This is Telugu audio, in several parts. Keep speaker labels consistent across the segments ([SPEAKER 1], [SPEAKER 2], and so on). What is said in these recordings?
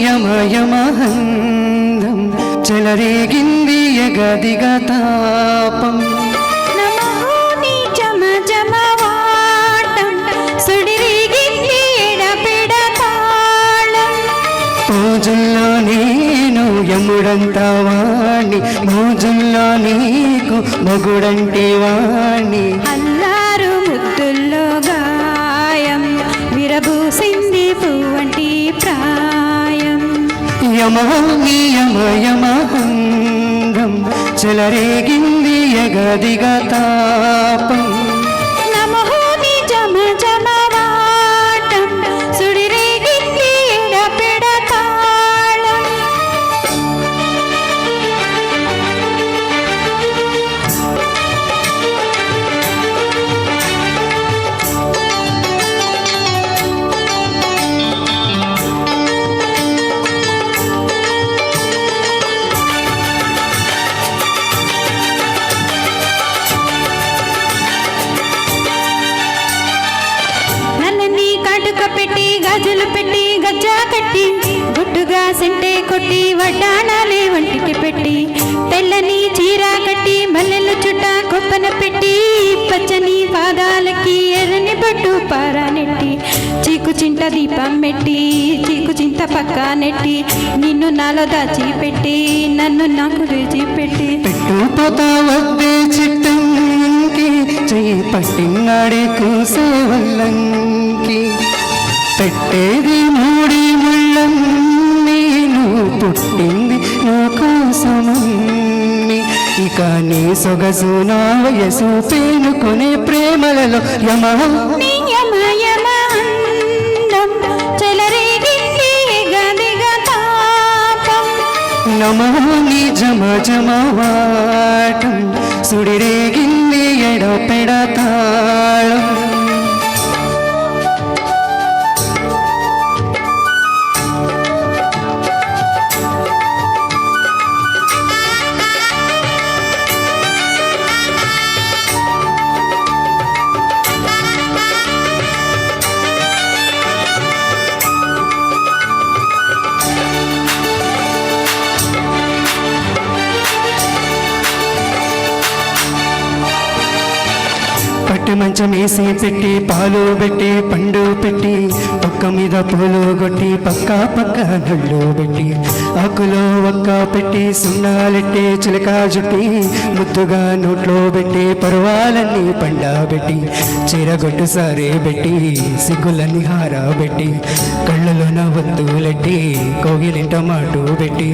[SPEAKER 1] యమయమహందం చెలరేగింది ఎగదిగా తాపం పూజల్లో నేను యముడంతా వాణ్ణి మోజుల్లో నీకు మొగుడంటే వాణ్ణి
[SPEAKER 2] అల్లారు ముద్దుల్లో గాయం విరబూసింది పువ్వంటి ప్రాయం
[SPEAKER 1] యమయమహందం చెలరేగింది ఎగదిగా తాపం
[SPEAKER 2] పెట్టి గాజులు పెట్టి గజ్జా కట్టి గుట్టుగా సెంటే కొట్టి వడ్డాణాలే వంటికి పెట్టి తెల్లని చీర కట్టి మల్లెలు చుట్ట కొప్పన పెట్టి పచ్చని పాదాలకి ఎర్రని బొట్టు పారానెట్టి చీకు చింత దీపం పెట్టి చీకు చింత పక్క నెట్టి నిన్ను నాలో దాచి పెట్టి నన్ను నాకు రుచి పెట్టి
[SPEAKER 1] పెట్టుపోతావద్దే చిట్టంకి చెయ్యి పట్టినాడే కూసే వల్లంకి పెట్టేది మూడి ముళ్ళం నేను పుట్టింది నా కోసమమ్మి ఇక నీ సొగసు నా వయసు పేనుకునే ప్రేమలలో నమోని జమ జమవాటం సుడిరేగింది ఎడపెడతాళం పట్టి మంచం వేసి పెట్టి పాలు పెట్టి పండు పెట్టి పక్క మీద పూలు కొట్టి పక్క పక్క నళ్ళు పెట్టి ఆకులో ఒక్క పెట్టి సున్నాలెట్టి చిలక జుట్టి ముద్దుగా నోట్లో పెట్టి పర్వాలన్నీ పండబెట్టి చీరగొట్టు సారే పెట్టి సిగ్గులన్నీ హారబెట్టి కళ్ళలోన వద్దులెట్టి కోగిలింట మాటు పెట్టి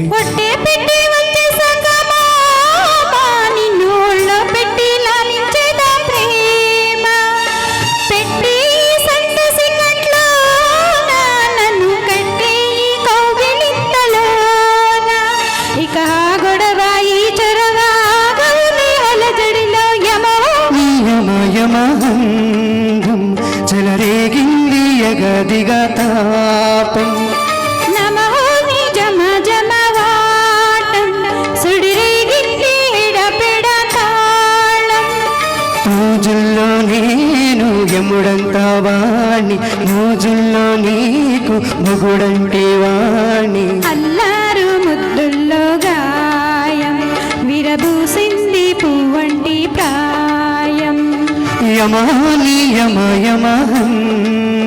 [SPEAKER 1] యమయమహందం చెలరేగింది ఎగదిగా తాపం
[SPEAKER 2] నమోని జమ జమవాటం సుడిరేగింది ఎడపెడతాళం
[SPEAKER 1] పూజల్లో నేను యముడంతా వాణ్ణి మోజుల్లో నీకు మొగుడంటే వాణ్ణి
[SPEAKER 2] అల్లారు ముద్దుల్లో గాయం విరబూసింది పువ్వంటి ప్రాయం
[SPEAKER 1] యమయమహందం